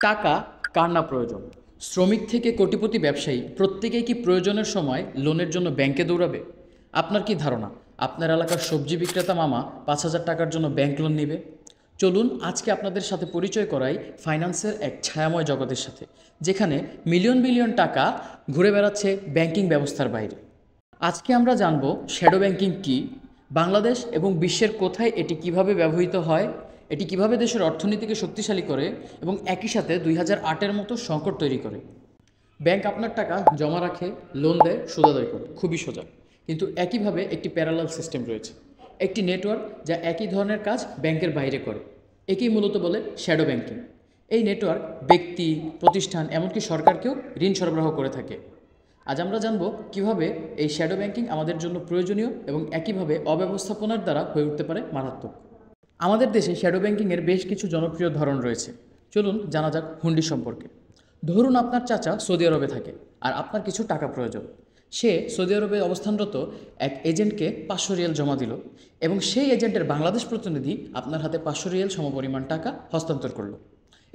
টাকা কার না প্রয়োজন? শ্রমিক থেকে কোটিপতি ব্যবসায়ী প্রত্যেকেই কি প্রয়োজনের সময় লোনের জন্য ব্যাংকে দৌড়াবে? আপনার কি ধারণা আপনার এলাকার সবজি বিক্রেতা মামা ৫,০০০ টাকার জন্য ব্যাংক লোন নেবে? চলুন আজকে আপনাদের সাথে পরিচয় করাই ফাইন্যান্সের এক ছায়াময় জগতের সাথে, যেখানে মিলিয়ন মিলিয়ন টাকা ঘুরে বেড়াচ্ছে ব্যাংকিং ব্যবস্থার বাইরে। আজকে আমরা জানব শ্যাডো ব্যাংকিং কী, বাংলাদেশ এবং বিশ্বের কোথায় এটি কিভাবে ব্যবহৃত হয়, এটি কিভাবে দেশের অর্থনীতিকে শক্তিশালী করে এবং একই সাথে ২০০৮-এর মতো সংকট তৈরি করে। ব্যাংক আপনার টাকা জমা রাখে, লোন দেয়, সুদ আদায় করে, খুবই সোজা। কিন্তু একইভাবে একটি প্যারালাল সিস্টেম রয়েছে, একটি নেটওয়ার্ক যা একই ধরনের কাজ ব্যাংকের বাইরে করে। একেই মূলত বলে শ্যাডো ব্যাংকিং। এই নেটওয়ার্ক ব্যক্তি, প্রতিষ্ঠান, এমনকি সরকারকেও ঋণ সরবরাহ করে থাকে। আজ আমরা জানব কিভাবে এই শ্যাডো ব্যাংকিং আমাদের জন্য প্রয়োজনীয় এবং একইভাবে অব্যবস্থাপনার দ্বারা হয়ে উঠতে পারে মারাত্মক। আমাদের দেশে শ্যাডো ব্যাংকিংয়ের বেশ কিছু জনপ্রিয় ধরন রয়েছে। চলুন জানা যাক হুন্ডি সম্পর্কে। ধরুন আপনার চাচা সৌদি আরবে থাকে আর আপনার কিছু টাকা প্রয়োজন। সে সৌদি আরবে অবস্থানরত এক এজেন্টকে ৫০০ রিয়াল জমা দিল এবং সেই এজেন্টের বাংলাদেশ প্রতিনিধি আপনার হাতে ৫০০ রিয়াল সমপরিমাণ টাকা হস্তান্তর করল।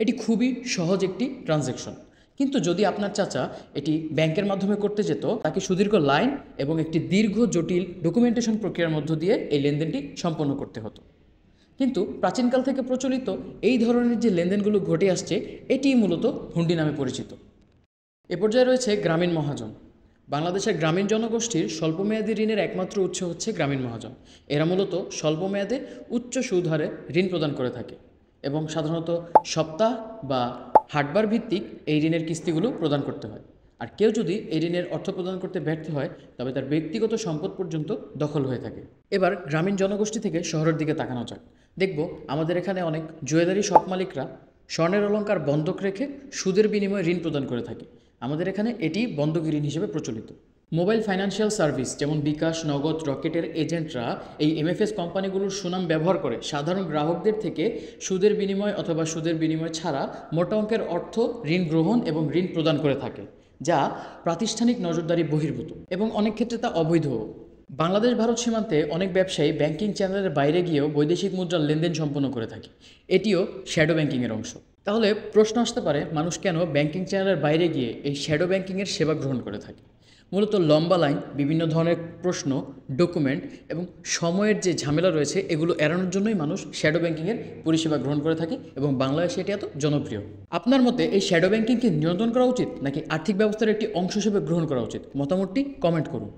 এটি খুবই সহজ একটি ট্রানজ্যাকশন। কিন্তু যদি আপনার চাচা এটি ব্যাংকের মাধ্যমে করতে যেত, তাকে সুদীর্ঘ লাইন এবং একটি দীর্ঘ জটিল ডকুমেন্টেশন প্রক্রিয়ার মধ্য দিয়ে এই লেনদেনটি সম্পন্ন করতে হতো। কিন্তু প্রাচীনকাল থেকে প্রচলিত এই ধরনের যে লেনদেনগুলো ঘটে আসছে, এটিই মূলত হুন্ডি নামে পরিচিত। এ পর্যায়ে রয়েছে গ্রামীণ মহাজন। বাংলাদেশের গ্রামীণ জনগোষ্ঠীর স্বল্পমেয়াদী ঋণের একমাত্র উৎস হচ্ছে গ্রামীণ মহাজন। এরা মূলত স্বল্পমেয়াদে উচ্চ সুদ হারে ঋণ প্রদান করে থাকে এবং সাধারণত সপ্তাহ বা হাটবার ভিত্তিক এই ঋণের কিস্তিগুলো প্রদান করতে হয়। আর কেউ যদি এই ঋণের অর্থ প্রদান করতে ব্যর্থ হয়, তবে তার ব্যক্তিগত সম্পদ পর্যন্ত দখল হয়ে থাকে। এবার গ্রামীণ জনগোষ্ঠী থেকে শহরের দিকে তাকানো যাক। দেখব আমাদের এখানে অনেক জুয়েলারি শপ মালিকরা স্বর্ণের অলংকার বন্ধক রেখে সুদের বিনিময়ে ঋণ প্রদান করে থাকে। আমাদের এখানে এটি বন্ধকি ঋণ হিসেবে প্রচলিত। মোবাইল ফাইন্যান্সিয়াল সার্ভিস যেমন বিকাশ, নগদ, রকেটের এজেন্টরা এই এমএফএস কোম্পানিগুলোর সুনাম ব্যবহার করে সাধারণ গ্রাহকদের থেকে সুদের বিনিময় অথবা সুদের বিনিময় ছাড়া মোটা অঙ্কের অর্থ ঋণ গ্রহণ এবং ঋণ প্রদান করে থাকে, যা প্রাতিষ্ঠানিক নজরদারি বহির্ভূত এবং অনেক ক্ষেত্রে তা অবৈধও। বাংলাদেশ ভারত সীমান্তে অনেক ব্যবসায়ী ব্যাংকিং চ্যানেলের বাইরে গিয়েও বৈদেশিক মুদ্রার লেনদেন সম্পন্ন করে থাকে। এটিও শ্যাডো ব্যাংকিংয়ের অংশ। তাহলে প্রশ্ন আসতে পারে, মানুষ কেন ব্যাংকিং চ্যানেলের বাইরে গিয়ে এই শ্যাডো ব্যাংকিংয়ের সেবা গ্রহণ করে থাকে? মূলত লম্বা লাইন, বিভিন্ন ধরনের প্রশ্ন, ডকুমেন্ট এবং সময়ের যে ঝামেলা রয়েছে, এগুলো এড়ানোর জন্যই মানুষ শ্যাডো ব্যাংকিংয়ের পরিষেবা গ্রহণ করে থাকে এবং বাংলাদেশে এটি এত জনপ্রিয়। আপনার মতে এই শ্যাডো ব্যাংকিংকে নিয়ন্ত্রণ করা উচিত নাকি আর্থিক ব্যবস্থার একটি অংশ হিসেবে গ্রহণ করা উচিত? মতামতটি কমেন্ট করুন।